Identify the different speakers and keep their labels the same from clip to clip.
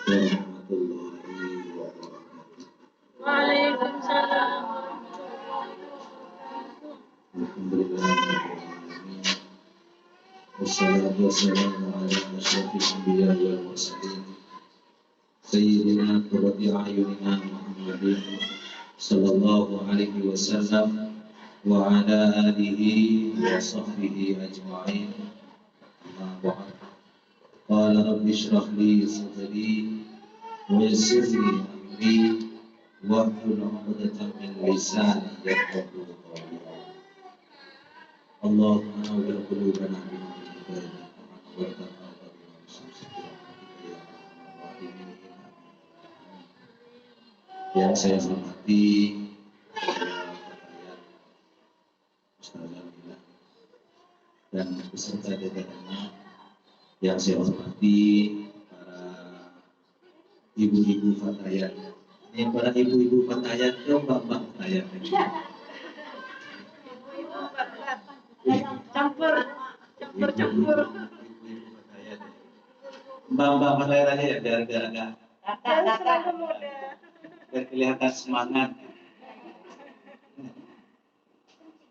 Speaker 1: warahmatullahi wabarakatuh.
Speaker 2: Waalaikumsalam.
Speaker 1: Alhamdulillahirrahmanirrahim. Wassalatu wassalamu ala asyrafil anbiya wal mursalin sayyidina qurrati a'yunina Muhammadin sallallahu alaihi wasallam wa ala alihi wa sahbihi ajma'in. Amma ba'd. Qala rabbi shrah li sadri wa yassir li amri wahlul 'uqdatam min lisani yafqahu qawli. Allahumma nawwir qulubana bi nuril hidayah wa taqabbal bina bisamsi rahmatika ya arhamar rahimin. Yang saya hormati Ustaz Jamila dan beserta jajarannya, yang saya hormati para ibu-ibu Fatayat. Ini para ibu-ibu Fatayat ke mbak-mbak Fatayat.
Speaker 2: Campur.
Speaker 1: Mbak-mbak Fatayat aja ya, biar agak
Speaker 2: Kakak muda.
Speaker 1: biar kelihatan semangat.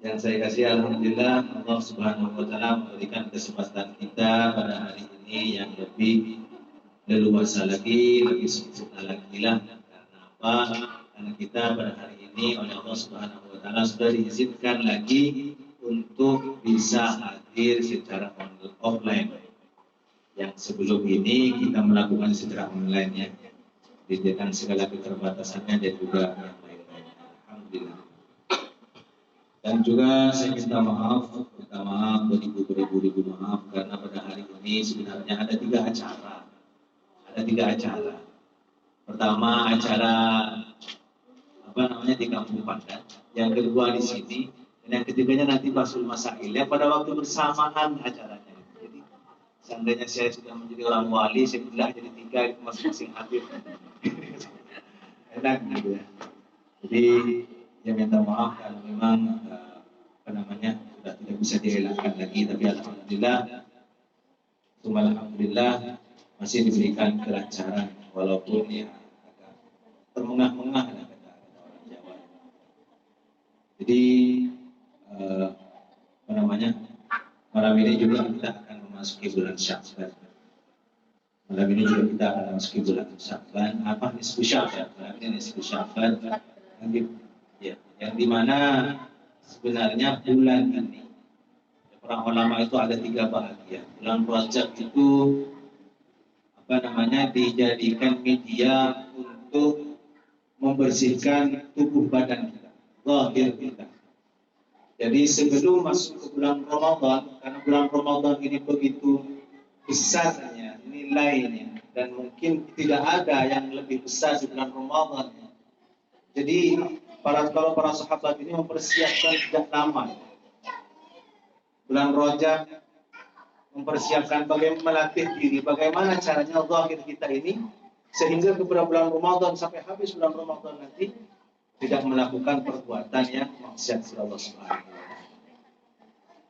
Speaker 1: Yang saya kasih alhamdulillah Allah Subhanahu wa taala memberikan kesempatan kita pada hari ini yang lebih leluasa lagi, lebih sempurna lagi lah. Karena apa? Karena kita pada hari ini oleh Allah Subhanahu wa taala sudah diizinkan lagi untuk bisa hadir secara offline. Yang sebelum ini kita melakukan secara online ya, dengan segala keterbatasannya dan juga yang lain-lain. Alhamdulillah. Dan juga saya minta maaf beribu-ribu maaf karena pada hari ini sebenarnya ada tiga acara. Pertama acara di Kampung Pandan, yang kedua di sini, dan yang ketiganya nanti Basul Masail yang pada waktu bersamaan acaranya. Jadi seandainya saya sudah menjadi orang wali, saya bilang jadi tiga itu masing-masing hadir. Enak gitu ya. Jadi ya minta maaf kalau memang sudah tidak bisa dielakkan lagi, tapi alhamdulillah masih diberikan kelancaran walaupun ya agak termengah-mengah lah kata orang Jawa. Jadi malam ini juga kita akan memasuki bulan Sya'ban. Nisfu Sya'ban. Malam ini nisfu Sya'ban. Yang dimana sebenarnya bulan ini para ulama itu ada tiga bahagian. Bulan Rajab itu dijadikan media untuk membersihkan tubuh badan kita, zahir kita. Jadi sebelum masuk ke bulan Ramadan, karena bulan Ramadan ini begitu besarnya nilainya dan mungkin tidak ada yang lebih besar di bulan Ramadan. Jadi para sahabat ini mempersiapkan sejak lama. Bulan Rajab mempersiapkan bagaimana melatih diri, bagaimana caranya zahir kita ini sehingga ke bulan Ramadan sampai habis bulan Ramadan nanti tidak melakukan perbuatan yang maksiat kepada Allah Subhanahu wa taala.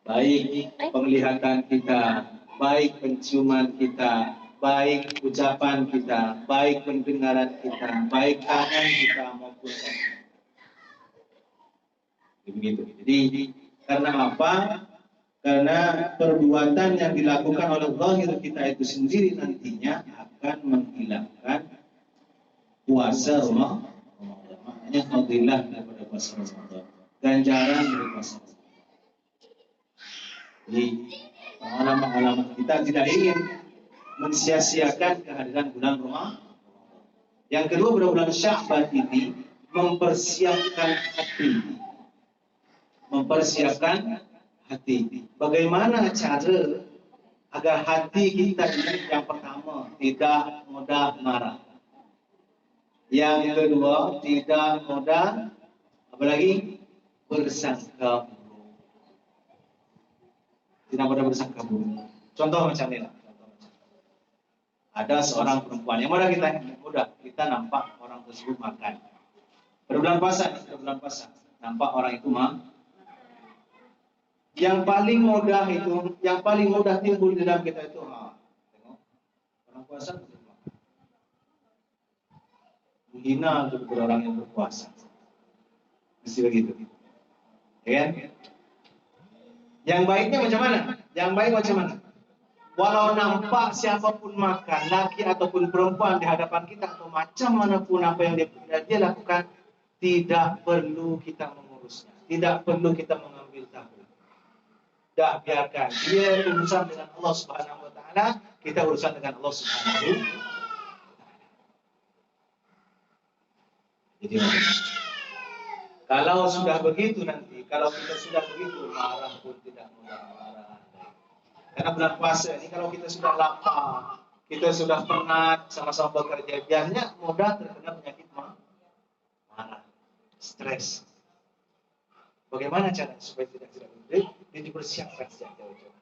Speaker 1: Baik penglihatan kita, baik penciuman kita, baik ucapan kita, baik pendengaran kita, baik tangan kita maupun kaki. Begitu. Jadi karena apa? Karena perbuatan yang dilakukan oleh zahir kita itu sendiri nantinya akan menghilangkan puasa Ramadan. Maknanya fadilah daripada puasa Ramadan, ganjaran dari puasa Ramadan. Jadi ulama-ulama kita tidak ingin mensia-siakan kehadiran bulan Ramadan. Yang kedua, pada bulan Sya'ban ini mempersiapkan hati. Bagaimana cara agar hati kita ini yang pertama tidak mudah marah, yang kedua tidak mudah bersangka buruk. Tidak mudah bersangka buruk. Contoh macam ini. Ada seorang perempuan yang mudah kita nampak orang tersebut makan. Pada bulan puasa nampak orang itu yang paling mudah timbul di dalam kita itu tengok orang puasa hina untuk orang yang berpuasa. Mesti begitu. Ya kan? Yang baiknya macam mana? Yang baik macam mana? Walau nampak siapapun makan, laki ataupun perempuan di hadapan kita atau macam manapun apa yang dia lakukan, tidak perlu kita mengurusnya. Tidak perlu kita mengambil tahu. Dah biarkan dia urusan dengan Allah Subhanahu wa taala, kita urusan dengan Allah Subhanahu wa taala. Jadi kalau sudah begitu nanti, kalau kita sudah begitu, marah pun tidak mudah marah. Karena bulan puasa ini kalau kita sudah lapar, kita sudah penat, sama-sama bekerja, biasanya mudah terkena penyakit marah, stres. Bagaimana cara supaya tidak berhenti? Dia dipersiapkan sejak jauh-jauh.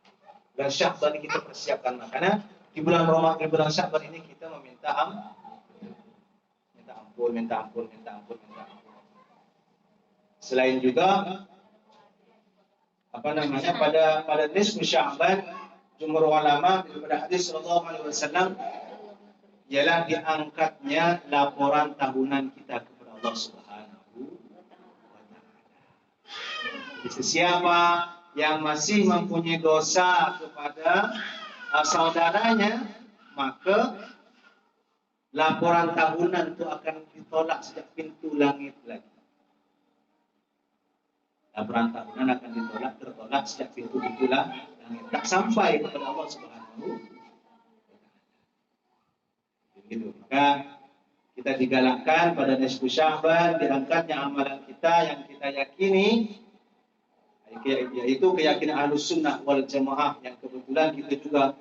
Speaker 1: Bulan Sya'ban kita persiapkan, makanya di bulan Ramadan, di bulan Sya'ban ini kita meminta ampun. Selain juga pada nisfu Sya'ban, jumhur ulama daripada hadis sallallahu alaihi wasallam ialah diangkatnya laporan tahunan kita kepada Allah Subhanahu wa taala. Siapa yang masih mempunyai dosa kepada saudaranya, maka laporan tahunan itu akan ditolak sejak pintu langit lagi. Laporan tahunan akan tertolak sejak pintu langit. Tak sampai kepada Allah Subhanahu wa taala. Begitu. Maka kita digalakkan pada nisfu Sya'ban diangkatnya amalan kita yang kita yakini, yaitu keyakinan Ahlus Sunnah wal Jamaah, yang kebetulan kita juga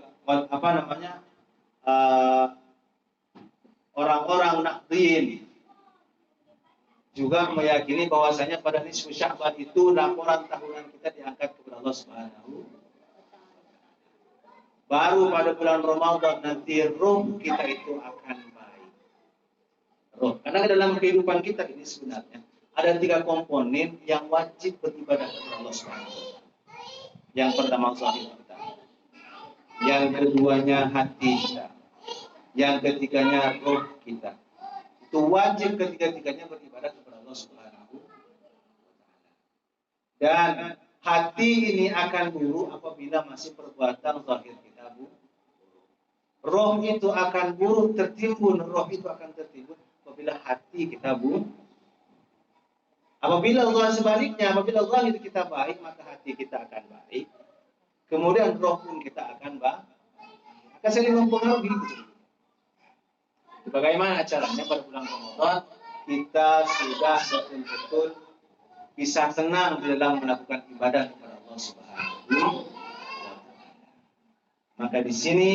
Speaker 1: orang-orang Nahdliyin juga meyakini bahwasanya pada nisfu Sya'ban itu laporan tahunan kita diangkat kepada Allah Subhanahu wa taala. Baru pada bulan Ramadan nanti roh kita itu akan baik. Roh. Karena dalam kehidupan kita ini sebenarnya ada 3 komponen yang wajib beribadah kepada Allah Subhanahu wa taala. Yang pertama zahir kita. Yang keduanya hati kita. Yang ketiganya roh kita. Itu wajib ketiga-tiganya beribadah kepada Allah Subhanahu wa taala. Dan hati ini akan buruk apabila masih perbuatan zahir kita buruk. Roh itu akan buruk tertimbun, apabila hati kita buruk. Apabila zahir kita baik, maka hati kita akan baik. Kemudian roh pun kita akan baik. Akan saling mempengaruhi. Bagaimana caranya pada bulan Ramadan kita sudah betul-betul bisa tenang di dalam melakukan ibadah kepada Allah Subhanahu wa taala. Maka di sini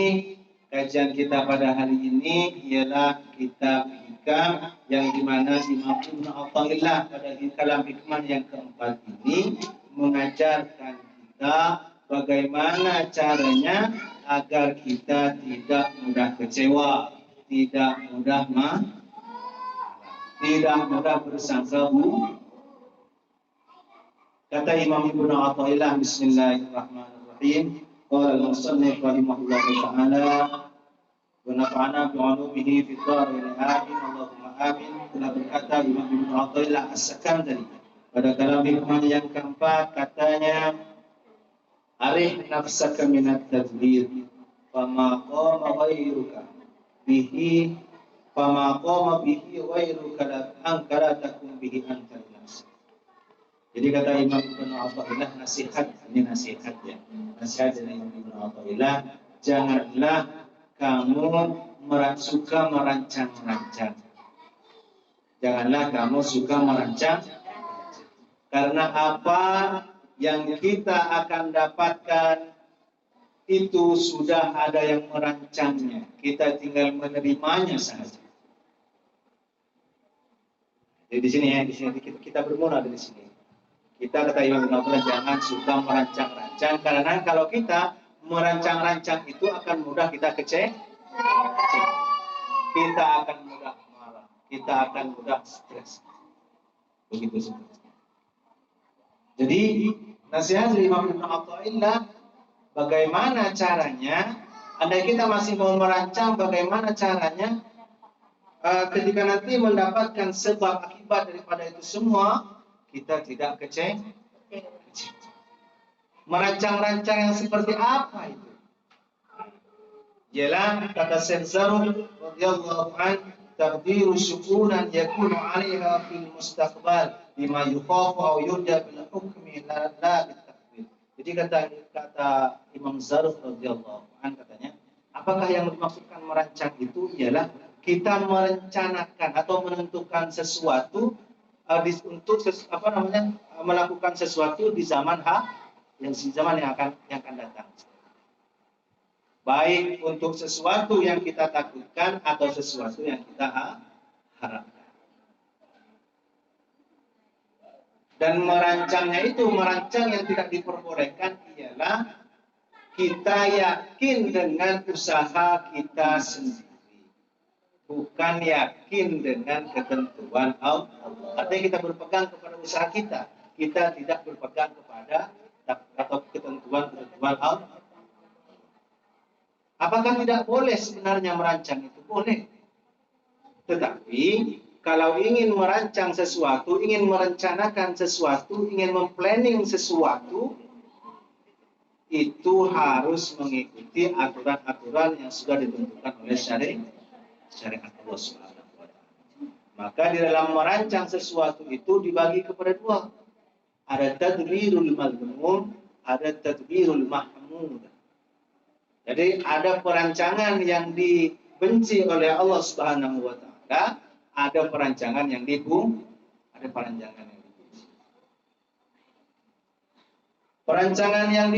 Speaker 1: kajian kita pada hari ini ialah kitab Hikam, yang dimana Imam Ibnu Athaillah pada kalam hikmah yang keempat ini mengajarkan kita bagaimana caranya agar kita tidak mudah kecewa, tidak mudah bersangka buruk. Kata Imam Ibnu Athaillah, Bismillahirrahmanirrahim, qala al-musannif rahimahullahu ta'ala wa nafa'ana bi'ulumihi fid dharain amin, Allahumma amin. Telah berkata Imam Ibnu Athaillah As-Sakandari pada kalam hikmah yang keempat, katanya, arih nafsaka minat tadbir fama qama ghairuka bihi ghairuka ankara takum bihi antal nafs. Jadi kata Imam Ibnu Athaillah, nasihat dari Imam Ibnu Athaillah, janganlah kamu suka merancang-rancang. Karena apa yang kita akan dapatkan itu sudah ada yang merancangnya. Kita tinggal menerimanya saja. Jadi di sini kita bermula dari sini. Kita kata Imam Ibnu Athaillah jangan suka merancang-rancang, karena kalau kita merancang-rancang itu akan mudah kita kecewa. Kita akan mudah marah, kita akan mudah stres. Begitu sebenarnya. Jadi nasihat dari Imam Ibnu Athaillah, bagaimana caranya andai kita masih mau merancang, bagaimana caranya ketika nanti mendapatkan sebab akibat daripada itu semua, kita tidak kecewa. Merancang-rancang yang seperti apa itu? Ialah kata Syekh Zarruq radhiyallahu an, taqdiru syukunan yakunu 'alaiha fil mustaqbal bima yukhafu aw yurja bil hukmi la bil takdir. Jadi kata Imam Zarruq radhiyallahu an, katanya, apakah yang dimaksudkan merancang itu ialah kita merencanakan atau menentukan sesuatu untuk melakukan sesuatu di zaman yang akan datang. Baik untuk sesuatu yang kita takutkan atau sesuatu yang kita harapkan. Dan merancangnya itu, merancang yang tidak diperbolehkan ialah kita yakin dengan usaha kita sendiri, bukan yakin dengan ketentuan Allah. Artinya kita berpegang kepada usaha kita, kita tidak berpegang kepada atau ketentuan Allah. Apakah tidak boleh sebenarnya merancang itu? Boleh. Tetapi kalau ingin merancang sesuatu, ingin merencanakan sesuatu, ingin memplanning sesuatu, itu harus mengikuti aturan-aturan yang sudah ditentukan oleh syariat Allah Subhanahu wa Ta'ala. Maka di dalam merancang sesuatu itu dibagi kepada dua. Ada tadbirul madhmum, ada tadbirul mahmud. Jadi ada perancangan yang dibenci oleh Allah Subhanahu wa Ta'ala, ada perancangan yang dibenci. Perancangan yang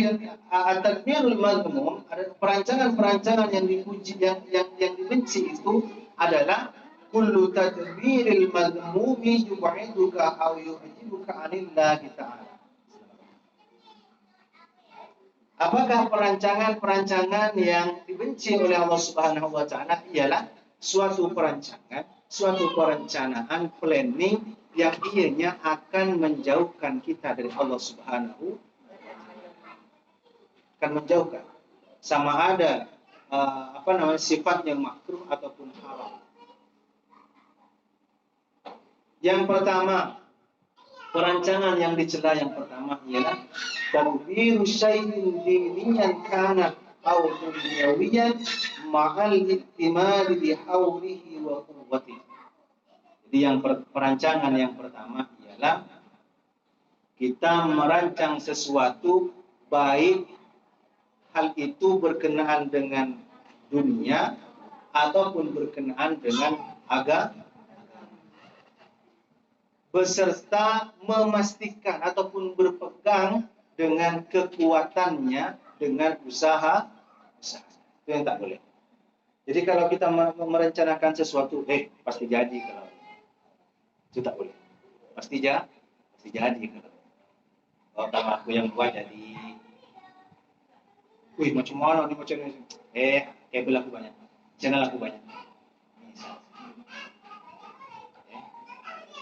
Speaker 1: tadbirul madhmum, ada perancangan yang dipuji, yang dibenci itu adalah kullu tadbiril madhmumi yub'iduka aw yu'jibuka 'anillahi ta'ala. Apakah perancangan yang dibenci oleh Allah Subhanahu wa Ta'ala ialah suatu perencanaan planning yang ianya akan menjauhkan kita dari Allah Subhanahu wa Ta'ala. Akan menjauhkan. Sama ada sifatnya makruh ataupun haram. Yang pertama, perancangan yang dicela yang pertama ialah tadbiru syai'in diniyan kana aw dunyawiyan ma'al iktimali bi hawlihi wa quwwatihi. Jadi yang perancangan yang pertama ialah kita merancang sesuatu, baik hal itu berkenaan dengan dunia ataupun berkenaan dengan agama, beserta memastikan ataupun berpegang dengan kekuatannya, dengan usaha. Itu yang tak boleh. Jadi kalau kita merencanakan sesuatu, pasti jadi kalau itu tak boleh. Pasti jadi kalau. Kalau tak aku yang buat jadi. Wih, macam mana ni macam ni? Kabel aku banyak, channel aku banyak.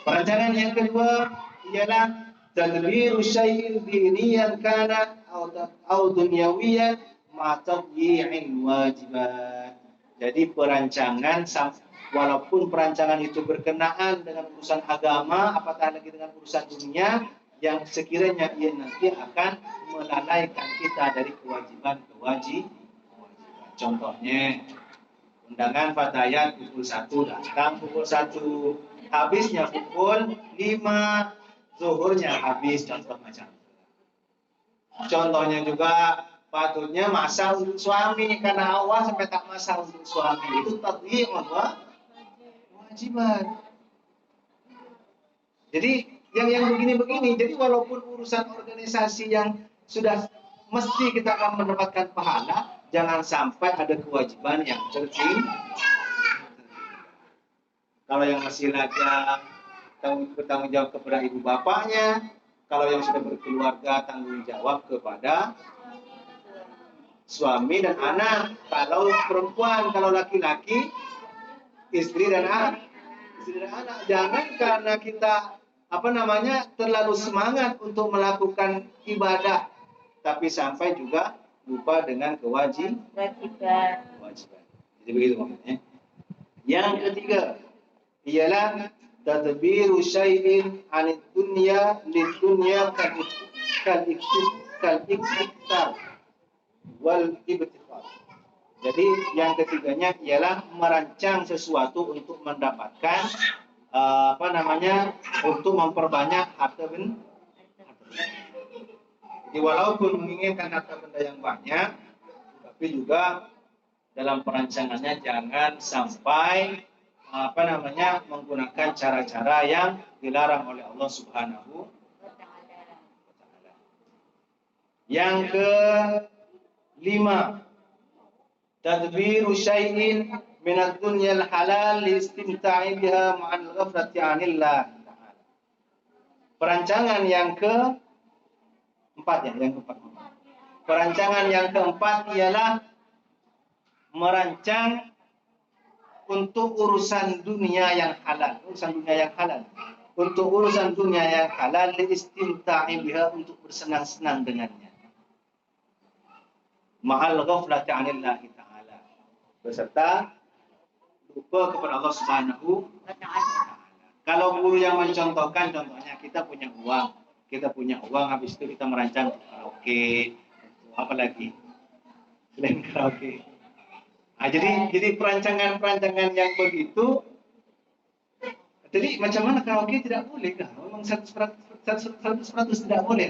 Speaker 1: Perancangan yang kedua ialah tadbiru syai'in diniyan kana aw dunyawiyan ma tadyi'il wajibat. Jadi perancangan, walaupun perancangan itu berkenaan dengan urusan agama, apatah lagi dengan urusan dunia, yang sekiranya ia nanti akan melalaikan kita dari kewajiban. Contohnya, undangan fatayat pukul 1, datang pukul 1, habisnya pukul 5, zuhurnya habis, contoh macam. Contohnya juga patutnya masak untuk suami, karena awal sampai tak masak untuk suami, itu tadyi'un wajiban. Jadi yang begini-begini, jadi walaupun urusan organisasi yang sudah mesti kita akan mendapatkan pahala, jangan sampai ada kewajiban yang tertinggal. Kalau yang masih lajang, bertanggung jawab kepada ibu bapaknya. Kalau yang sudah berkeluarga, tanggung jawab kepada suami dan anak. Kalau perempuan, kalau laki-laki, istri dan anak. Jangan karena kita terlalu semangat untuk melakukan ibadah, tapi sampai juga lupa dengan kewajiban. Jadi begitu maksudnya. Yang ketiga,
Speaker 3: ialah tadbiru syai'in 'anid dunya lid dunya kal iktisar wal ibtikhar. Jadi yang ketiganya ialah merancang sesuatu untuk mendapatkan untuk memperbanyak harta benda. Jadi walaupun menginginkan harta benda yang banyak, tapi juga dalam perancangannya jangan sampai menggunakan cara-cara yang dilarang oleh Allah Subhanahu wa taala. Yang kelima, tadbiru syai'in min ad-dunya al-halal li istimta'i biha ma'al ghaflati 'anillah ta'ala. Perancangan yang keempat Perancangan yang keempat ialah merancang untuk urusan dunia yang halal, Untuk urusan dunia yang halal li istimta'i biha, untuk bersenang-senang dengannya. Ma'al ghaflati 'anillah ta'ala. Beserta lupa kepada Allah Subhanahu wa taala. Kalau guru yang mencontohkan, contohnya kita punya uang, habis itu kita merancang karaoke, apa lagi? Selain karaoke. Nah, jadi perancangan yang begitu, jadi macam mana karaoke tidak boleh kah? Memang 100% tidak boleh.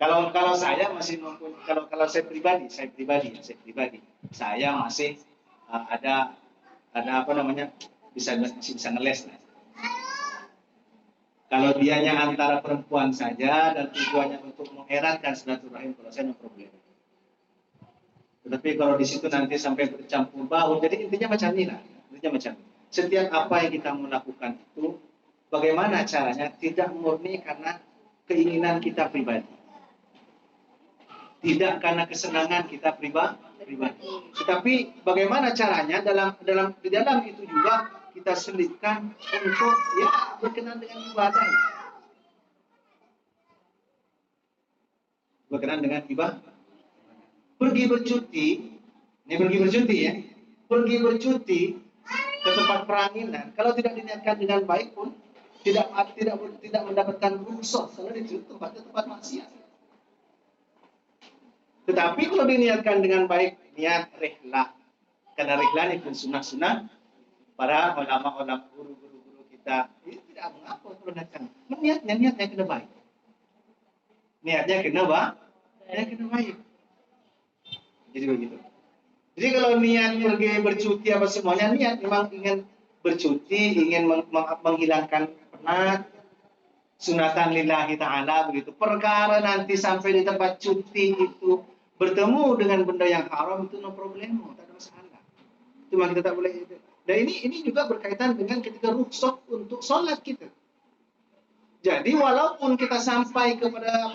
Speaker 3: Kalau saya masih kalau saya pribadi, saya masih ada bisa ngeles lah. Kalau dianya antara perempuan saja dan tujuannya untuk mengeratkan silaturahim, kalau saya no problem. Tetapi kalau di situ nanti sampai bercampur baur, jadi intinya macam ini lah. Setiap apa yang kita melakukan itu, bagaimana caranya tidak murni karena keinginan kita pribadi, tidak karena kesenangan kita pribadi. Tetapi bagaimana caranya di dalam itu juga kita selipkan untuk berkenan dengan ibadah. Berkenan dengan ibadah. Pergi bercuti ke tempat peranginan, kalau tidak diniatkan dengan baik pun tidak mendapatkan rukhsah, karena itu tempat maksiat. Tetapi kalau diniatkan dengan baik, niat rihlah, karena rihlah itu sunnah para ulama guru-guru kita, ini tidak mengapa kalau niatkan. Niatnya kena baik. Niatnya kena baik. Jadi begitu. Jadi kalau niat pergi bercuti apa semuanya, niat memang ingin bercuti, ingin menghilangkan penat, sunatan lillahi ta'ala begitu. Perkara nanti sampai di tempat cuti itu bertemu dengan benda yang haram, itu no problemo, tak ada masalah. Cuma kita tak boleh itu. Dan ini juga berkaitan dengan ketika rukhsah untuk sholat kita. Jadi walaupun kita sampai kepada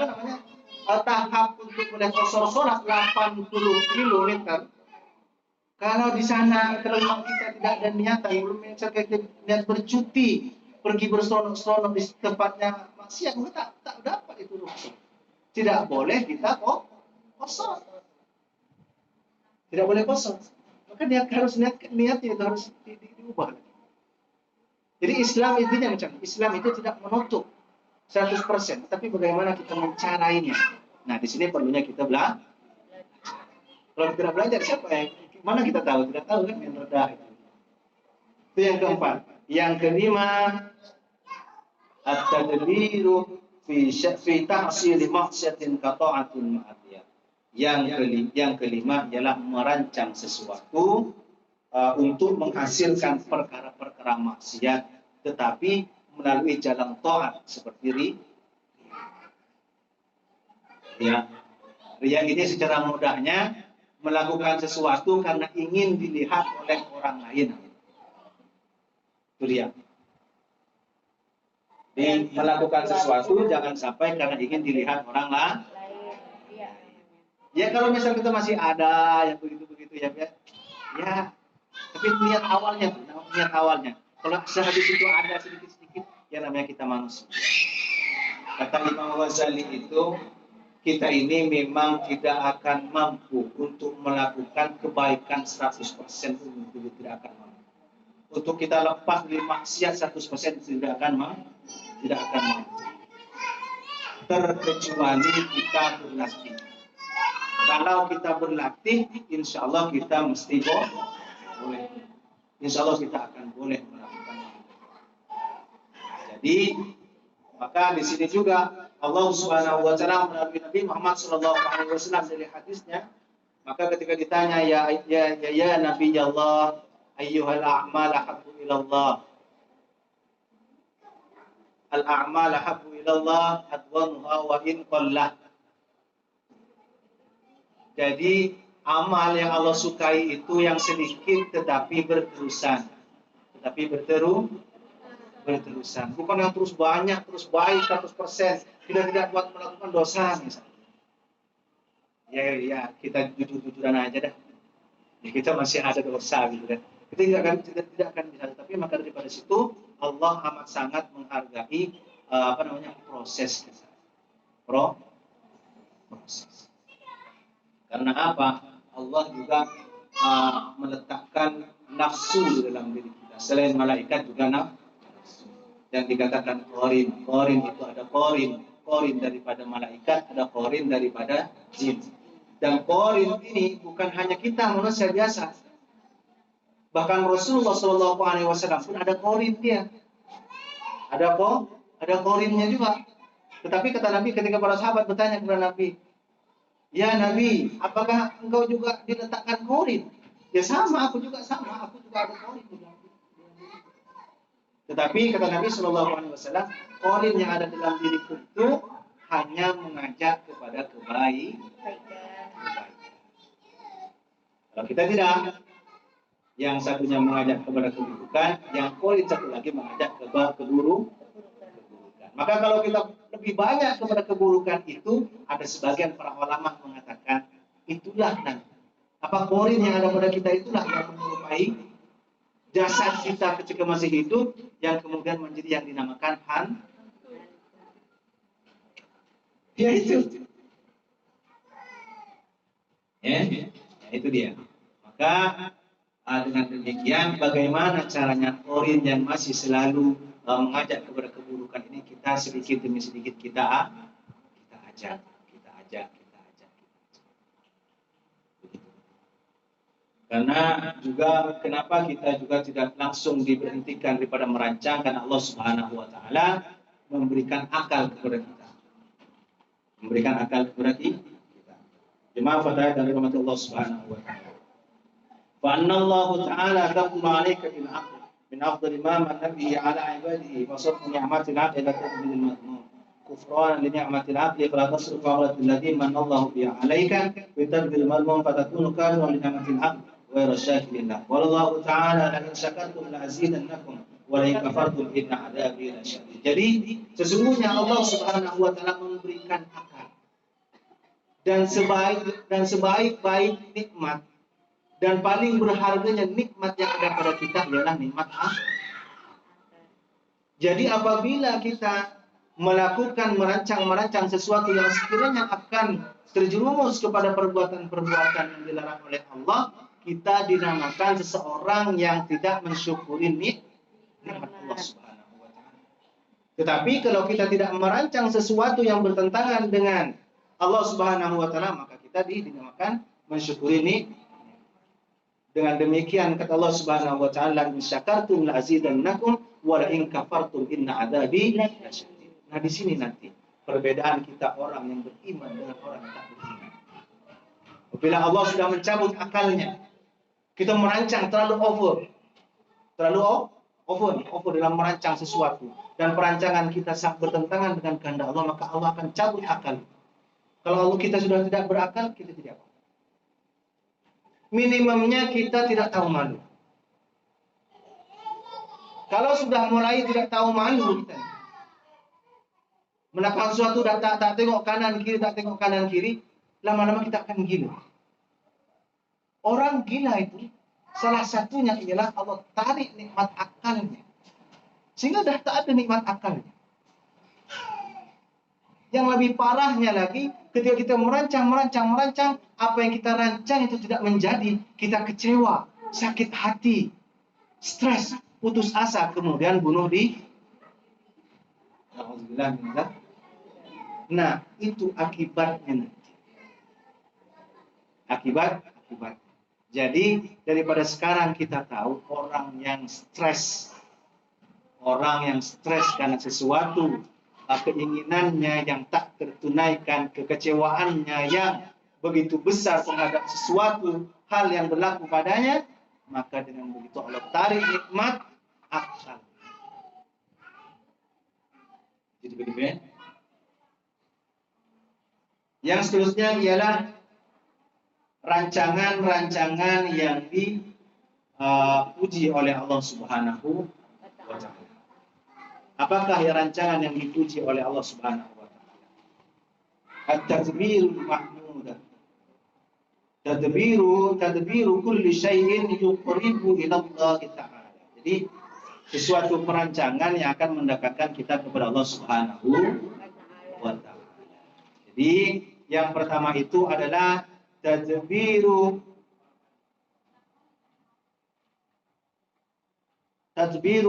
Speaker 3: tahap untuk boleh qasar sholat 80 km, kalau di sana kalau kita tidak ada niatan, belum niat bercuti, pergi berseronok-seronok di tempatnya maksiat, kita tak dapat itu rukhsah. Tidak boleh kita qasar. Tidak boleh qasar. Maka dia harus niatnya itu harus diubah. Jadi Islam intinya Islam itu tidak menutup 100%, tapi bagaimana kita mencarainya. Nah, di sini perlunya kita belajar. Kalau tidak belajar, siapa yang mana kita tahu? Tidak tahu kan yang rendah itu. Itu yang keempat. Yang kelima, at-tadbiru fi tahsil maksiatin qata'atul ma'asiyah. Yang kelima ialah merancang sesuatu untuk menghasilkan perkara-perkara maksiat, tetapi melalui jalan taat seperti riya. Riya ini secara mudahnya melakukan sesuatu karena ingin dilihat oleh orang lain. Itu riya. Melakukan sesuatu jangan sampai karena ingin dilihat orang lain. Ya kalau misal kita masih ada yang begitu ya. Tapi niat awalnya. Kalau sehabis itu ada sedikit-sedikit, ya namanya kita manusia. Kata Imam Ghazali itu, kita ini memang tidak akan mampu untuk melakukan kebaikan 100%, tidak akan mampu. untuk kita lepas dari maksiat 100% tidak akan mau. Terkecuali kita berlatih. Kalau kita berlatih, insya Allah kita mesti boleh. Insya Allah kita akan boleh melakukannya. Jadi, maka di sini juga Allah Subhanahu wa taala melalui Nabi Muhammad sallallahu alaihi wasallam dari hadisnya, maka ketika ditanya ya Nabi Allah, ayyuhal a'mal ahabbu ila Allah. Al-a'mal ahabbu ila Allah adwamuha wa in qallah. Jadi amal yang Allah sukai itu yang sedikit tetapi berterusan. Berterusan. Bukan yang terus banyak, terus baik 100%, tidak buat melakukan dosa misalnya. Ya, kita jujur-jujuran aja dah. Ya, kita masih ada dosa gitu kan. Kita tidak akan bisa. Tapi maka daripada situ Allah amat sangat menghargai proses. Proses. Karena apa? Allah juga meletakkan nafsu di dalam diri kita. Selain malaikat juga nafsu. Yang dikatakan qorin. Qorin itu ada qorin daripada malaikat, ada qorin daripada jin. Dan qorin ini bukan hanya kita manusia biasa. Bahkan Rasulullah SAW pun ada qorin dia. Ada qorinnya juga. Tetapi kata Nabi ketika para sahabat bertanya kepada Nabi, ya Nabi, apakah engkau juga diletakkan qorin? Ya sama, aku juga ada qorin. Tetapi kata Nabi SAW, qorin yang ada dalam diriku itu hanya mengajak kepada kebaikan. Kalau kita tidak, yang satunya mengajak kepada keburukan, yang qorin satu lagi mengajak kepada keburukan. Maka kalau kita lebih banyak kepada keburukan itu, ada sebagian para ulama mengatakan itulah nanti. Qorin yang ada pada kita itulah yang menyerupai jasad kita ketika masih hidup, yang kemudian menjadi yang dinamakan ya itu. Ya, itu dia. Maka dengan demikian bagaimana caranya qorin yang masih selalu mengajak kepada keburukan ini kita sedikit demi sedikit kita ajak. Karena juga kenapa kita juga tidak langsung diberhentikan daripada merancang, karena Allah Subhanahu wa taala memberikan akal kepada kita. Jemaah fadhil dari rahmat Allah Subhanahu wa taala. Fa anna Allah taala taqulu 'alaika bil 'aql min afdal ma nabihi 'ala 'ibadihi wa sarfu ni'matil 'aqli la taqbil al-madmum. Kufran li ni'matil 'aqli fala tasrif 'ala alladhi manna Allah bihi 'alaika wa taqbil al-madmum fatakunu kafiran li ni'matil 'aqli غير الشاكرين والله تعالى لئن شكرتم لأزيدنكم ولئن كفرتم إن عذابي لشديد. Jadi sesungguhnya Allah Subhanahu wa taala memberikan akal. Dan sebaik-baik nikmat dan paling berharganya nikmat yang ada pada kita ialah nikmat akal. Jadi apabila kita merancang sesuatu yang sekiranya akan terjerumus kepada perbuatan-perbuatan yang dilarang oleh Allah, kita dinamakan seseorang yang tidak mensyukuri nikmat Allah Subhanahu wa taala. Tetapi kalau kita tidak merancang sesuatu yang bertentangan dengan Allah Subhanahu wa taala, maka kita dinamakan mensyukuri nikmat. Dengan demikian kata Allah Subhanahu wa taala, "In syakartum la azidannakum wa la in kafartum inna adzabi lasyadid." Nah, di sini nanti perbedaan kita orang yang beriman dengan orang yang tak beriman. Apabila Allah sudah mencabut akalnya, kita merancang terlalu over dalam merancang sesuatu, dan perancangan kita sangat bertentangan dengan kehendak Allah, maka Allah akan cabut akal. Kalau kita sudah tidak berakal, kita tidak apa. Minimumnya kita tidak tahu malu. Kalau sudah mulai tidak tahu malu kita, melakukan sesuatu tak tengok kanan kiri, lama-lama kita akan gila. Orang gila itu salah satunya ialah Allah tarik nikmat akalnya, sehingga dah tak ada nikmat akalnya. Yang lebih parahnya lagi, ketika kita merancang, apa yang kita rancang itu tidak menjadi, kita kecewa, sakit hati. stres, putus asa, kemudian bunuh diri. Alhamdulillah. Nah, itu akibatnya nanti. Akibat. Jadi daripada sekarang kita tahu orang yang stres karena sesuatu, keinginannya yang tak tertunaikan, kekecewaannya yang begitu besar terhadap sesuatu hal yang berlaku padanya, maka dengan begitu Allah tarik nikmat akal. Jadi begitu ya. Yang seterusnya ialah rancangan-rancangan yang dipuji oleh Allah Subhanahu wa Ta'ala. Apakah ya rancangan yang dipuji oleh Allah Subhanahu wa Ta'ala? At-tadbirul mahmudah. Tadbiru kulli syai'in yuqribu ila Allah Ta'ala. Jadi sesuatu perancangan yang akan mendekatkan kita kepada Allah Subhanahu wa Ta'ala. Jadi yang pertama itu adalah tadbiru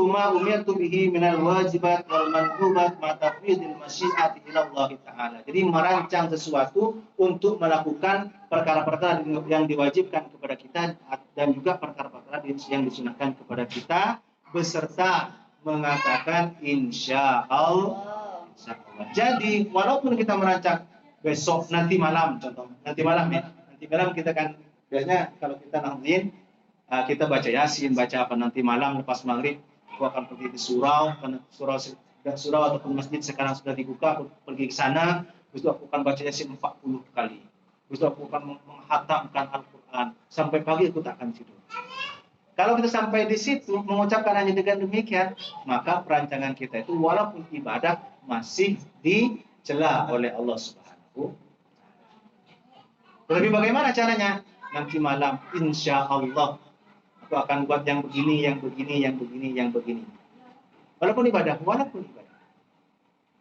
Speaker 3: ma umirtu bihi minal wajibat wal mandhubat ma tafwidil masyiati ila Allah Ta'ala. Jadi merancang sesuatu untuk melakukan perkara-perkara yang diwajibkan kepada kita dan juga perkara-perkara yang disunahkan kepada kita beserta mengatakan insya Allah. Jadi walaupun kita merancang besok nanti malam, contoh nanti malam ya, nanti malam kita kan biasanya kalau kita nangin kita baca Yasin, baca apa nanti malam lepas maghrib, aku akan pergi ke surau ataupun masjid sekarang sudah dibuka, aku pergi ke sana, terus aku akan baca Yasin 40 kali, terus aku akan menghatamkan Al-Quran sampai pagi aku tak akan tidur. Kalau kita sampai di situ mengucapkan hanya dengan demikian, maka perancangan kita itu walaupun ibadah masih dicela oleh Allah Subhanahu. Tapi bagaimana caranya? Nanti malam insya Allah aku akan buat yang begini. Walaupun ibadah.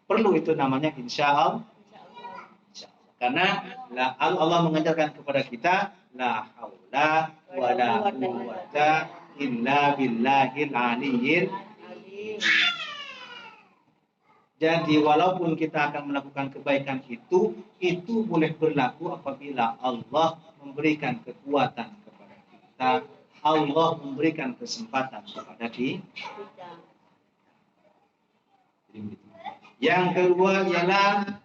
Speaker 3: Perlu itu namanya insya Allah. Karena Allah mengajarkan kepada kita la haula wala quwwata illa billahil aliyyil. Jadi walaupun kita akan melakukan kebaikan itu boleh berlaku apabila Allah memberikan kekuatan kepada kita, Allah memberikan kesempatan kepada kita. Yang kedua ialah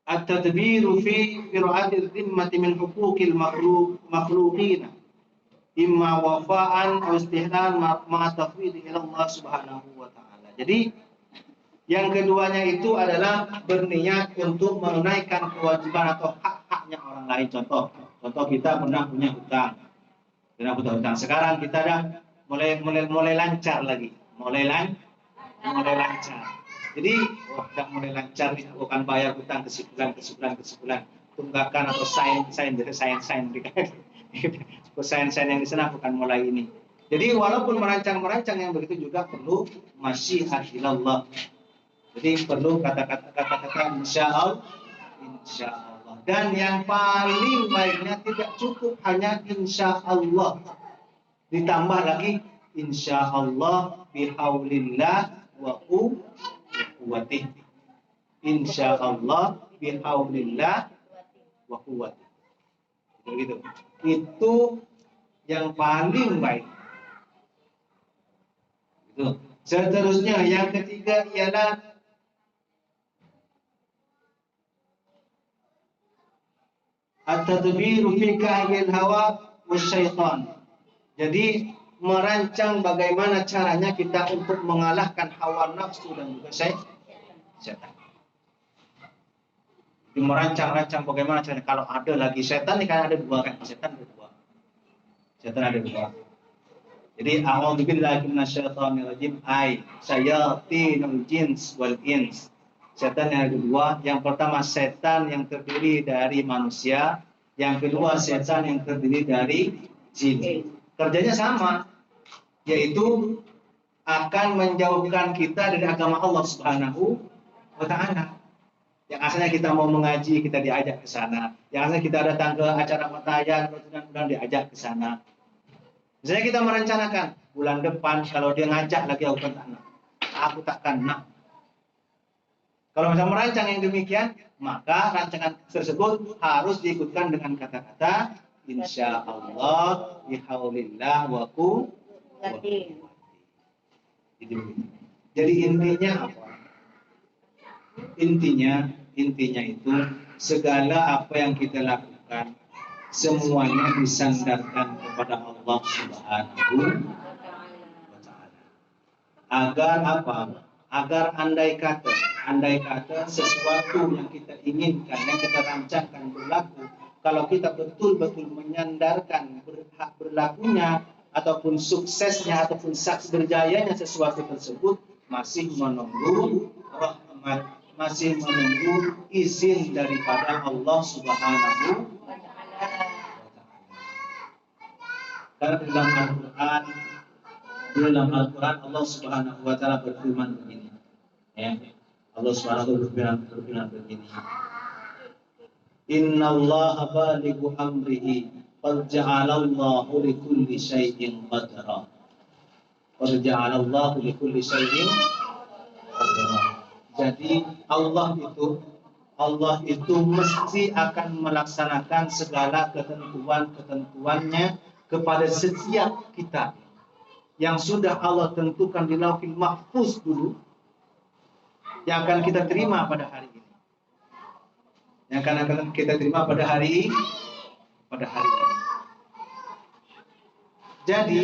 Speaker 3: at-tadbiru fi fir'atil dhimmati min huquqil makhluqin imma wafa'an aw istihlal ma'a tafwid ila Allah Subhanahu wa Ta'ala. Jadi yang keduanya itu adalah berniat untuk menunaikan kewajiban atau hak-haknya orang lain. Contoh kita pernah punya hutang. Sekarang kita dah mulai lancar lagi. Mulai lancar. Jadi, dah mulai lancar nih, aku akan bayar hutang ke sebulan. Tunggakan atau sign yang di sana bukan mulai ini. Jadi walaupun merancang yang begitu juga perlu masyiat ilallah. Jadi perlu kata-kata insya Allah. Dan yang paling baiknya tidak cukup hanya insya Allah. Ditambah lagi insya Allah bihaulillah wa quwwatih. Insya Allah bihaulillah wa quwwatih. Begitu. Itu yang paling baik. Itu. Seterusnya yang ketiga ialah at-tadbiru fi kahil hawa wasyaitan. Jadi merancang bagaimana caranya kita untuk mengalahkan hawa nafsu dan juga setan. Merancang bagaimana caranya. Kalau ada lagi setan, ini kan ada dua kan? Setan ada dua. Jadi a'udzubillahi minasyaitonir rajim. Syayatinul jins wal ins. Setan yang ada dua. Yang pertama setan yang terdiri dari manusia. Yang kedua setan yang terdiri dari jin. Kerjanya sama, yaitu akan menjauhkan kita dari agama Allah Subhanahu wa Ta'ala. Yang asalnya kita mau mengaji, kita diajak ke sana. Yang asalnya kita datang ke acara petayan, mudah-mudahan diajak ke sana. Misalnya kita merencanakan bulan depan kalau dia ngajak lagi aku takkan nak. Kalau misalnya merancang yang demikian, maka rancangan tersebut harus diikutkan dengan kata-kata insya Allah, bihaulillah wa quwwati. Jadi intinya apa? Intinya itu segala apa yang kita lakukan semuanya disandarkan kepada Allah Subhanahu wa taala. Agar apa? Agar andai kata sesuatu yang kita inginkan, yang kita rancangkan berlaku, kalau kita betul-betul menyandarkan berlakunya ataupun suksesnya ataupun berjayanya sesuatu tersebut masih menunggu rahmat, masih menunggu izin daripada Allah Subhanahu wa taala. Karena dalam Al-Quran Allah Subhanahu wa taala berfirman begini. Ya. Allah Subhanahu wa taala berfirman begini. Innallaha balighu amrihi qad ja'alallahu likulli syai'in qadra. Qad ja'alallahu likulli syai'in qadra. Jadi Allah itu mesti akan melaksanakan segala ketentuan-ketentuannya kepada setiap kita yang sudah Allah tentukan di Lauhil Mahfuz dulu, yang akan kita terima pada hari ini, yang akan kita terima pada hari ini. Jadi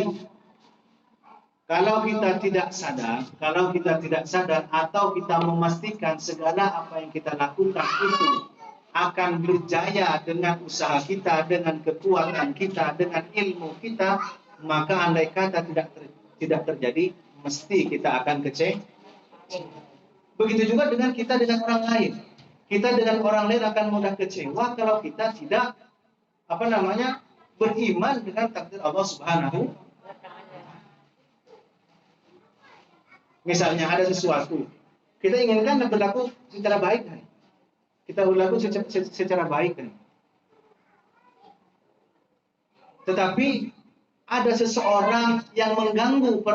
Speaker 3: kalau kita tidak sadar atau kita memastikan segala apa yang kita lakukan itu akan berjaya dengan usaha kita, dengan kekuatan kita, dengan ilmu kita, maka andai kata tidak terjadi, mesti kita akan kecewa. Begitu juga dengan kita dengan orang lain. Kita dengan orang lain akan mudah kecewa kalau kita tidak beriman dengan takdir Allah Subhanahu. Misalnya ada sesuatu, kita inginkan berlaku secara baik kan? Kita berlaku secara baik kan? Tetapi ada seseorang yang mengganggu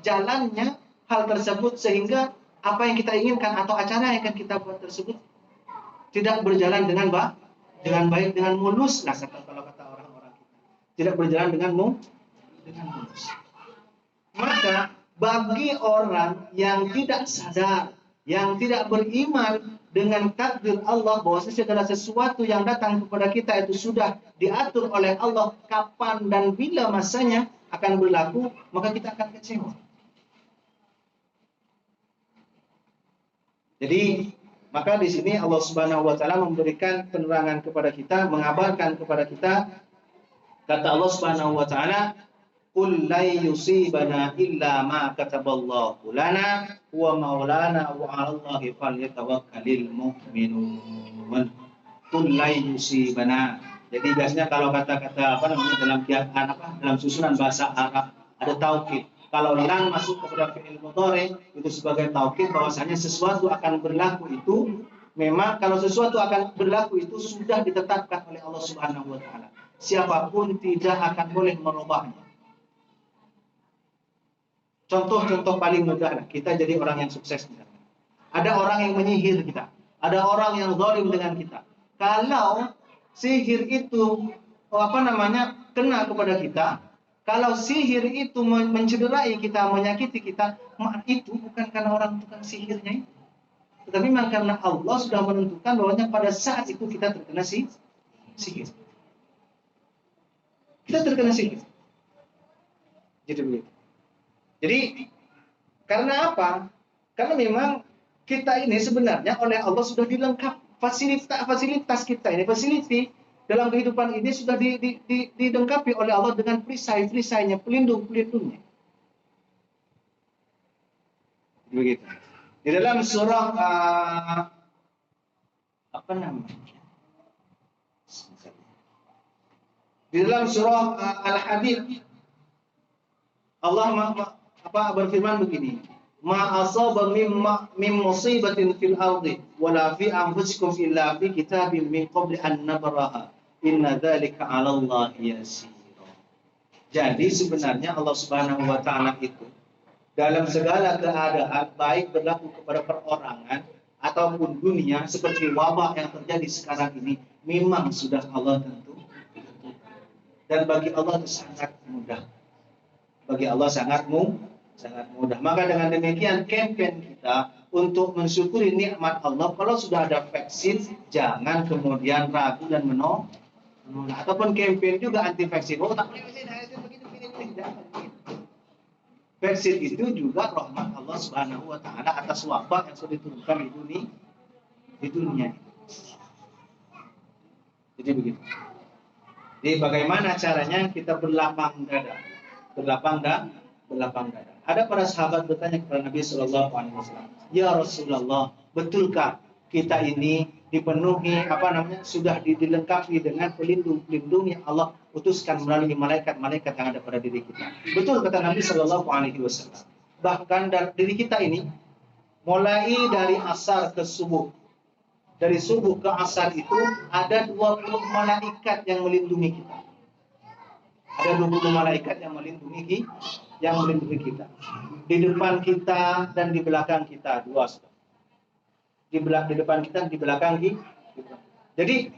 Speaker 3: jalannya hal tersebut sehingga apa yang kita inginkan atau acara yang akan kita buat tersebut tidak berjalan dengan baik, dengan mulus lah kalau kata orang-orang kita. Tidak berjalan dengan mulus. Maka bagi orang yang tidak sadar, yang tidak beriman dengan takdir Allah bahwa segala sesuatu yang datang kepada kita itu sudah diatur oleh Allah kapan dan bila masanya akan berlaku, maka kita akan kecewa. Jadi maka di sini Allah Subhanahu wa taala memberikan penerangan kepada kita, mengabarkan kepada kita, kata Allah Subhanahu wa taala, qul la yusibana illa ma kataballahu lana huwa maulana wa 'alallahi falyatawakkalul mu'minun. Qul la yusibana. Jadi biasanya kalau kata-kata dalam susunan bahasa Arab ada taukid. Kalau lan masuk kepada fi'il mudhari itu sebagai taukid bahwasanya sesuatu akan berlaku itu memang kalau sesuatu akan berlaku itu sudah ditetapkan oleh Allah Subhanahu wa taala. Siapapun tidak akan boleh merubahnya. Contoh paling mudah lah, kita jadi orang yang sukses. Ada orang yang menyihir kita, ada orang yang zalim dengan kita. Kalau sihir itu kena kepada kita, kalau sihir itu mencederai kita, menyakiti kita, itu bukan karena orang tukang sihirnya itu, tetapi memang karena Allah sudah menentukan bahwanya pada saat itu kita terkena sihir. Kita terkena sihir. Jadi begitu. Jadi karena apa? Karena memang kita ini sebenarnya oleh Allah sudah dilengkapi fasilitas kita ini, fasiliti dalam kehidupan ini sudah dilengkapi oleh Allah dengan perisai-perisainya, pelindung-pelindungnya. Begitu. Di dalam surah di dalam surah Al-Hadid Allah berfirman begini, ma asaba mim musibatin fil ardi wala fi anfusikum illa fi kitabim min qabli an nabraha inna dzalika 'ala Allah yasir. Jadi sebenarnya Allah Subhanahu wa taala itu dalam segala keadaan, baik berlaku kepada perorangan ataupun dunia, seperti wabah yang terjadi sekarang ini, memang sudah Allah tentukan. Dan bagi Allah itu sangat mudah. Bagi Allah sangat mudah. Maka dengan demikian campaign kita untuk mensyukuri nikmat Allah, kalau sudah ada vaksin, jangan kemudian ragu dan menolak. Ataupun campaign juga anti vaksin. Oh, tak boleh vaksin, begini. Vaksin itu juga rahmat Allah Subhanahu wa taala atas wabah yang sudah diturunkan di dunia. Jadi begitu. Jadi bagaimana caranya kita berlapang dada? Berlapang dada. Ada para sahabat bertanya kepada Nabi Shallallahu Alaihi Wasallam, ya Rasulullah, betulkah kita ini dipenuhi sudah dilengkapi dengan pelindung yang Allah utuskan melalui malaikat-malaikat yang ada pada diri kita? Betul kata Nabi Shallallahu Alaihi Wasallam. Bahkan dari diri kita ini, mulai dari asar ke subuh, dari subuh ke asar itu ada 20 malaikat yang melindungi kita. Ada 20 malaikat yang melindungi kita. Di depan kita dan di belakang kita, dua. Di depan kita dan di belakang kita. Jadi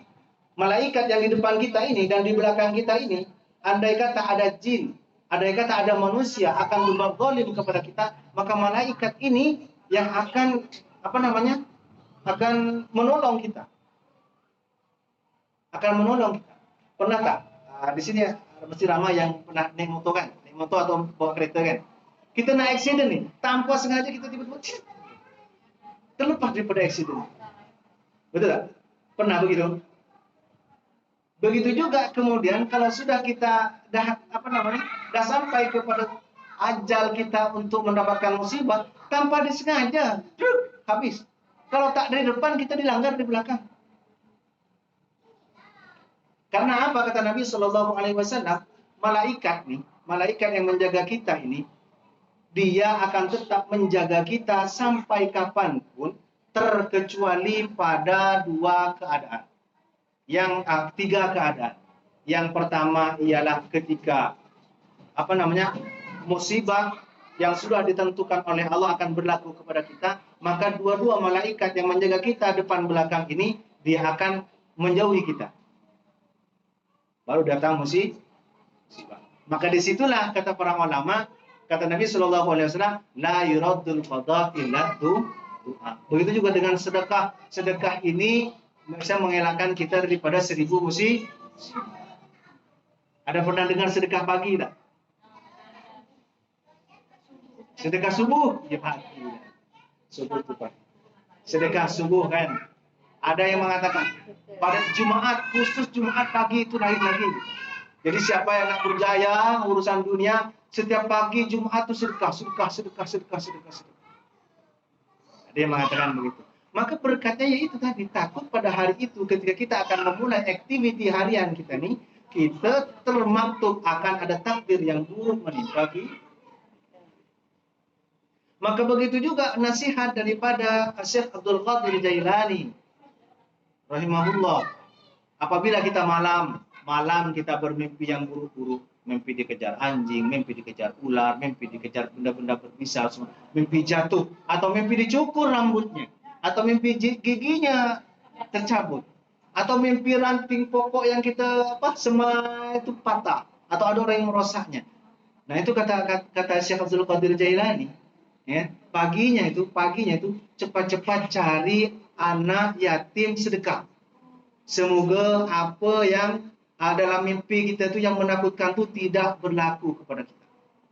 Speaker 3: malaikat yang di depan kita ini dan di belakang kita ini, andai kata ada jin, andai kata ada manusia akan berbuat zalim kepada kita, maka malaikat ini yang akan akan menolong kita. Pernah tak? Di sini mesti ramai yang pernah naik motor atau bawa kereta kan. Kita naik accident nih, tanpa sengaja kita tiba-tiba terlepas daripada accident. Betul tak? Pernah begitu? Begitu juga kemudian kalau sudah kita dah sampai kepada ajal kita untuk mendapatkan musibah, tanpa disengaja, habis. Kalau tak dari depan, kita dilanggar di belakang. Karena apa kata Nabi Shallallahu Alaihi Wasallam? Malaikat yang menjaga kita ini, dia akan tetap menjaga kita sampai kapanpun, terkecuali pada tiga keadaan. Yang pertama ialah ketika musibah yang sudah ditentukan oleh Allah akan berlaku kepada kita, maka dua-dua malaikat yang menjaga kita depan belakang ini, dia akan menjauhi kita. Baru datang musibah. Maka disitulah kata para ulama, kata Nabi Shallallahu Alaihi Wasallam, la yuraddul qada illa du'a. Begitu juga dengan sedekah. Sedekah ini bisa mengelakkan kita daripada 1000 musibah. Ada pernah dengar sedekah pagi tak? Sedekah subuh, ya pagi. Subuh itu pagi. Sedekah subuh kan. Ada yang mengatakan pada Jumat, khusus Jumat pagi itu naik lagi. Jadi siapa yang nak berjaya urusan dunia, setiap pagi Jumat itu sedekah. Ada yang mengatakan begitu. Maka berkatnya yaitu tadi, takut pada hari itu ketika kita akan memulai aktiviti harian kita nih, kita termaktub akan ada takdir yang buruk menimpa kita. Maka begitu juga nasihat daripada Syekh Abdul Qadir Jailani rahimahullah. Apabila kita malam kita bermimpi yang buruk-buruk, mimpi dikejar anjing, mimpi dikejar ular, mimpi dikejar benda-benda berbisa, mimpi jatuh, atau mimpi dicukur rambutnya, atau mimpi giginya tercabut, atau mimpi ranting pokok yang kita semai itu patah, atau ada orang yang merosaknya. Nah itu kata Syekh Abdul Qadir Jailani, ya, paginya itu cepat-cepat cari anak yatim sedekah. Semoga apa yang dalam mimpi kita itu yang menakutkan itu tidak berlaku kepada kita.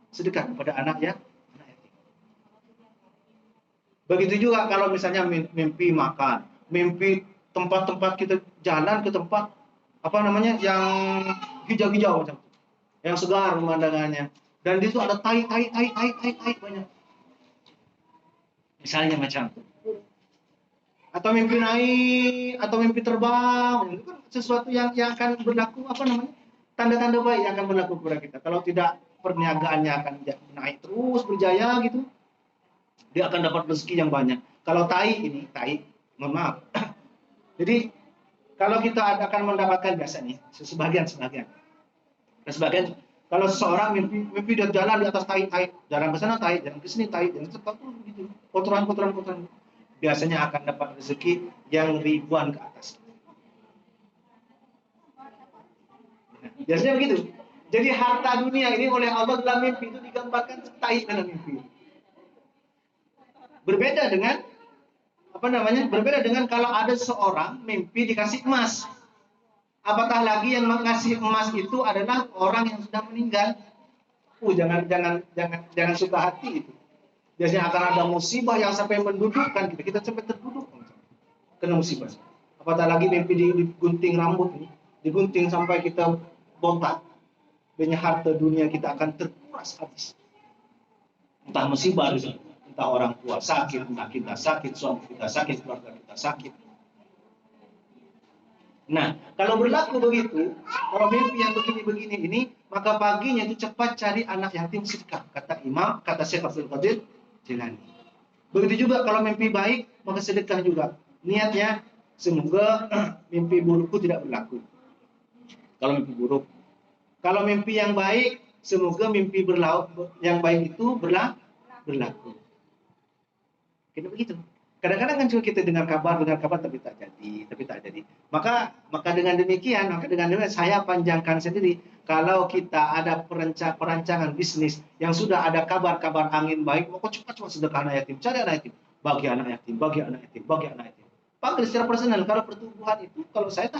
Speaker 3: Sedekah kepada anak yatim. Begitu juga kalau misalnya mimpi makan, mimpi tempat-tempat kita jalan ke tempat yang hijau-hijau macam itu, yang segar pemandangannya, dan di situ ada tai banyak. Misalnya macam itu. Atau mimpi naik, atau mimpi terbang, itu kan sesuatu yang akan berlaku, tanda-tanda baik yang akan berlaku kepada kita. Kalau tidak, perniagaannya akan naik terus, berjaya gitu. Dia akan dapat rezeki yang banyak. Kalau tai, mohon maaf. Jadi kalau kita akan mendapatkan biasanya sebagian. Dan sebagian kalau seseorang mimpi dia jalan di atas tai, jalan ke sana tai, jalan ke sini tai, jalan ke begitu. Kotoran. Biasanya akan dapat rezeki yang ribuan ke atas. Biasanya begitu. Jadi harta dunia ini oleh Allah dalam mimpi itu digambarkan tai dalam mimpi. Berbeda dengan Berbeda dengan kalau ada seorang mimpi dikasih emas. Apatah lagi yang mengasih emas itu adalah orang yang sudah meninggal. Jangan suka hati itu. Biasanya akan ada musibah yang sampai mendudukkan kita. Kita sampai terduduk kena musibah. Apatah lagi mimpi digunting rambut ini, digunting sampai kita bontak. Banyak harta dunia kita akan terkuras habis. Entah musibah, entah orang tua sakit, entah kita sakit, suami kita sakit, keluarga kita sakit. Nah, kalau berlaku begitu, kalau mimpi yang begini-begini ini, maka paginya itu cepat cari anak yatim sedekah. Kata Syekh Abdul Qadir Jilani. Begitu juga kalau mimpi baik, maka sedekah juga. Niatnya, semoga mimpi burukku tidak berlaku. Kalau mimpi buruk. Kalau mimpi yang baik, semoga mimpi yang baik itu berlaku. Kena begitu. Kadang-kadang kan juga kita dengar kabar tapi tak jadi. Maka dengan demikian saya panjangkan sendiri, kalau kita ada perancangan bisnis yang sudah ada kabar-kabar angin baik, maka cepat sedekah anak yatim, cari anak yatim, bagi anak yatim. Panggil secara personal. Kalau pertumbuhan itu, kalau saya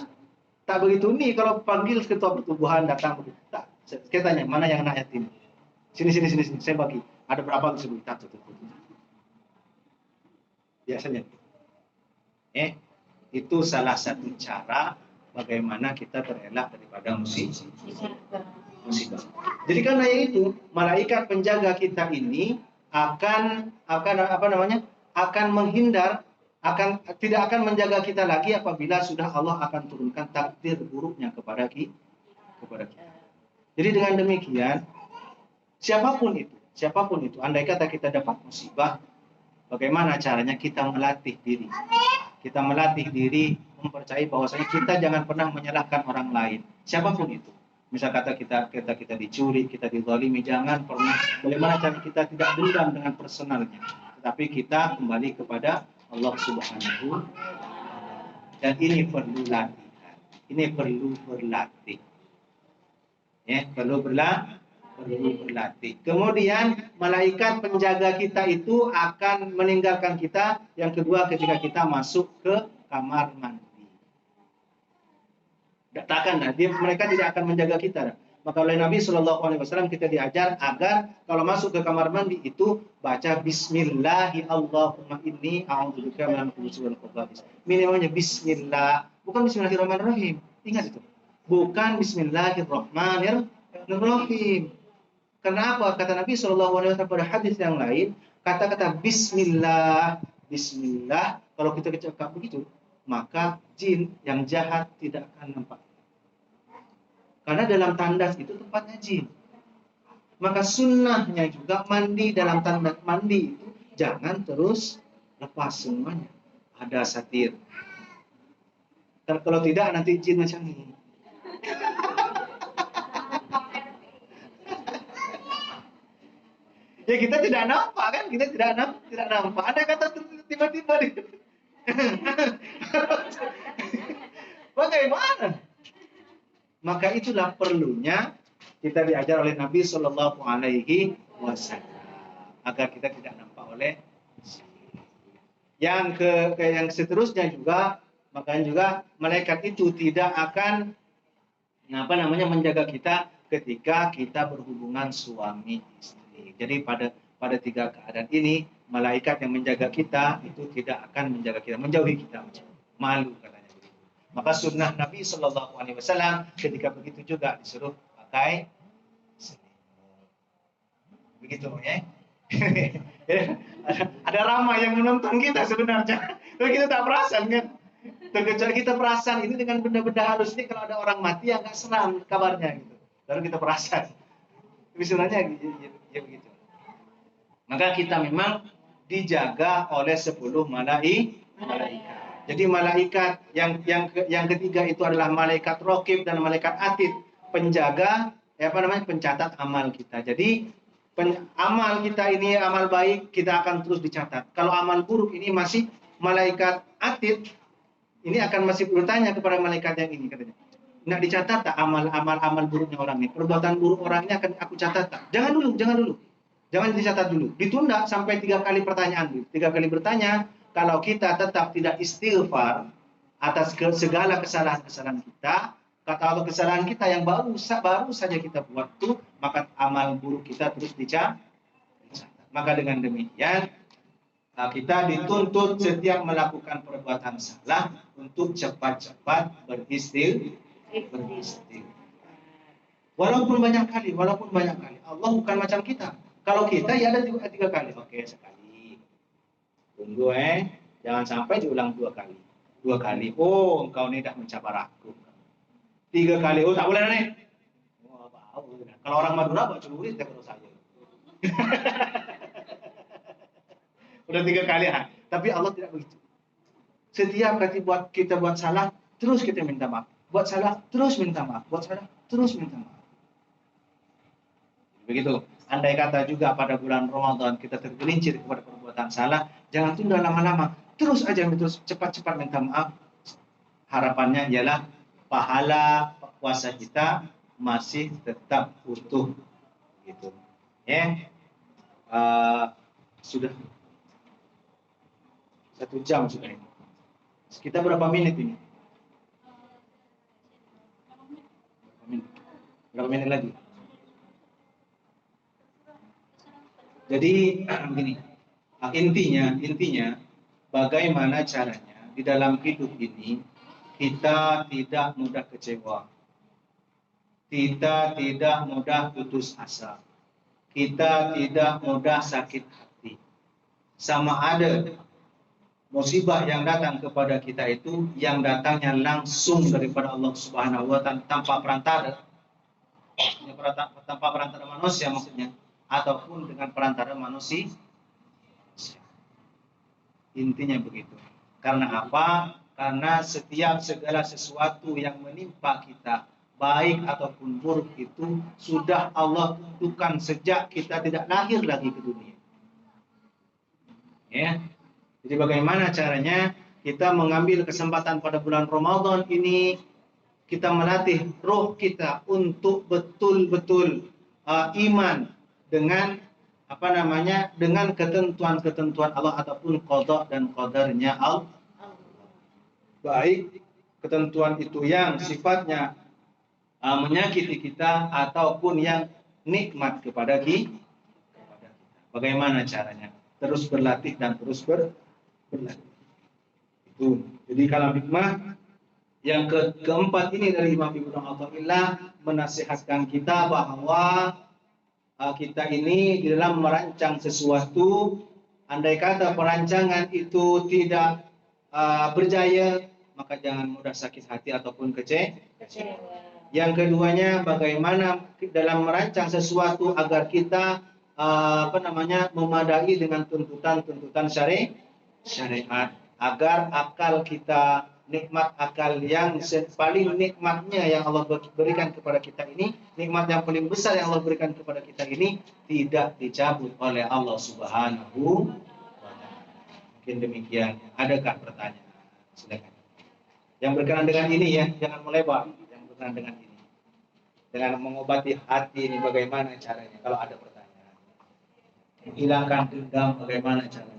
Speaker 3: tak begitu nih, kalau panggil ketua pertumbuhan datang begitu. Saya tanya, mana yang anak yatim? Sini, saya bagi. Ada berapa disebut? Biasanya itu salah satu cara bagaimana kita terelak daripada musibah. Jadi karena itu malaikat penjaga kita ini akan menghindar, tidak akan menjaga kita lagi apabila sudah Allah akan turunkan takdir buruknya kepada kita. Jadi dengan demikian siapapun itu, andai kata kita dapat musibah, bagaimana caranya kita melatih diri? Kita melatih diri mempercayai bahwasanya kita jangan pernah menyalahkan orang lain, siapapun itu. Misal kata kita dicuri, kita dizalimi, jangan pernah. Bagaimana cara kita tidak dendam dengan personalnya, tetapi kita kembali kepada Allah Subhanahu. Dan ini perlu latihan. Ini perlu berlatih. Perlu berlatih. Kemudian malaikat penjaga kita itu akan meninggalkan kita. Yang kedua, ketika kita masuk ke kamar mandi. Mereka tidak akan menjaga kita. Maka oleh Nabi SAW kita diajar agar kalau masuk ke kamar mandi itu baca Bismillahi Allahumma inni a'udzubika minal khubuthi wal khaba'is. Minimalnya Bismillah, bukan Bismillahirrahmanirrahim. Ingat itu. Bukan Bismillahirrahmanirrahim. Kenapa? Kata Nabi SAW pada hadis yang lain, kata-kata Bismillah, kalau kita cakap begitu, maka jin yang jahat tidak akan nampak. Karena dalam tandas itu tempatnya jin. Maka sunnahnya juga mandi dalam tandas mandi itu jangan terus lepas semuanya. Ada satir. Dan kalau tidak nanti jin macam ini. Ya kita tidak nampak kan? Kita tidak nampak. Ada kata tiba-tiba di. Bagaimana? Maka itulah perlunya kita diajar oleh Nabi Shallallahu Alaihi Wasallam agar kita tidak nampak oleh. Yang seterusnya juga, makanya juga malaikat itu tidak akan menjaga kita ketika kita berhubungan suami istri. Jadi pada tiga keadaan ini malaikat yang menjaga kita itu tidak akan menjaga kita, menjauhi kita, malu katanya. Maka sunnah Nabi Shallallahu Alaihi Wasallam ketika begitu juga disuruh pakai selimut. Begitu ya. Ada ramai yang menonton kita sebenarnya. Tapi kita tak perasan kan. Terkecuali kita perasan ini dengan benda-benda halus ini, kalau ada orang mati agak seram kabarnya gitu. Lalu kita perasan. Tapi sebenarnya ya begitu. Maka kita memang dijaga oleh 10 malaikat. Jadi malaikat yang ketiga itu adalah malaikat raqib dan malaikat atid, penjaga pencatat amal kita. Jadi amal kita ini amal baik kita akan terus dicatat. Kalau amal buruk ini masih malaikat atid ini akan masih bertanya kepada malaikat yang ini katanya. Nak dicatat tak amal buruknya orang ini? Perbuatan buruk orang ini akan aku catat tak? Jangan dulu. Jangan dicatat dulu. Ditunda sampai 3 kali pertanyaan dulu. 3 kali bertanya. Kalau kita tetap tidak istighfar atas segala kesalahan-kesalahan kita, kata Allah kesalahan kita yang baru saja kita buat itu, maka amal buruk kita terus dicatat. Maka dengan demikian kita dituntut setiap melakukan perbuatan salah untuk cepat-cepat beristighfar. Walaupun banyak kali. Allah bukan macam kita. Kalau kita ya ada 3 kali. Oke, sekali. Tunggu jangan sampai diulang 2 kali. 2 kali. Oh, engkau ini dah mencabar aku. 3 kali. Oh, tak boleh nih. Oh, kalau orang Madura bawa celurit kalau saya. Udah 3 kali. Tapi Allah tidak begitu. Setiap kali kita buat salah, terus kita minta maaf. Buat salah, terus minta maaf. Buat salah, terus minta maaf. Begitu. Andai kata juga pada bulan Ramadan kita tergelincir kepada perbuatan salah, jangan tunda lama-lama. Terus aja cepat-cepat minta maaf. Harapannya ialah pahala puasa kita masih tetap utuh. Gitu. Sudah 1 jam sudah ini. Kita berapa menit ini? Berapa menit lagi? Jadi begini, intinya bagaimana caranya di dalam hidup ini kita tidak mudah kecewa, kita tidak mudah putus asa, kita tidak mudah sakit hati. Sama ada musibah yang datang kepada kita itu yang datangnya langsung daripada Allah Subhanahu wa taala tanpa perantara manusia maksudnya, ataupun dengan perantara manusia. Intinya begitu. Karena apa? Karena segala sesuatu yang menimpa kita, baik ataupun buruk itu sudah Allah tentukan sejak kita tidak lahir lagi ke dunia. Ya. Jadi bagaimana caranya kita mengambil kesempatan pada bulan Ramadan ini, kita melatih roh kita untuk betul-betul iman dengan dengan ketentuan Allah ataupun qada dan qadarnya Allah. Baik ketentuan itu yang sifatnya menyakiti kita ataupun yang nikmat kepada kita. Bagaimana caranya? Terus berlatih dan terus berlatih. Itu. Jadi kalam hikmah yang keempat ini dari Imam Ibnu Athaillah menasihatkan kita bahwa kita ini di dalam merancang sesuatu, andai kata perancangan itu tidak berjaya, maka jangan mudah sakit hati ataupun kecewa. Yang keduanya, bagaimana dalam merancang sesuatu agar kita memadai dengan tuntutan syariat, agar akal kita nikmat akal yang paling nikmatnya yang Allah berikan kepada kita ini, nikmat yang paling besar yang Allah berikan kepada kita ini tidak dicabut oleh Allah Subhanahu wa taala. Mungkin demikian. Adakah pertanyaan? Silakan. Yang berkenaan dengan ini ya, jangan melebar. Yang berkenaan dengan ini. Dengan mengobati hati ini bagaimana caranya? Kalau ada pertanyaan. Hilangkan dendam bagaimana caranya?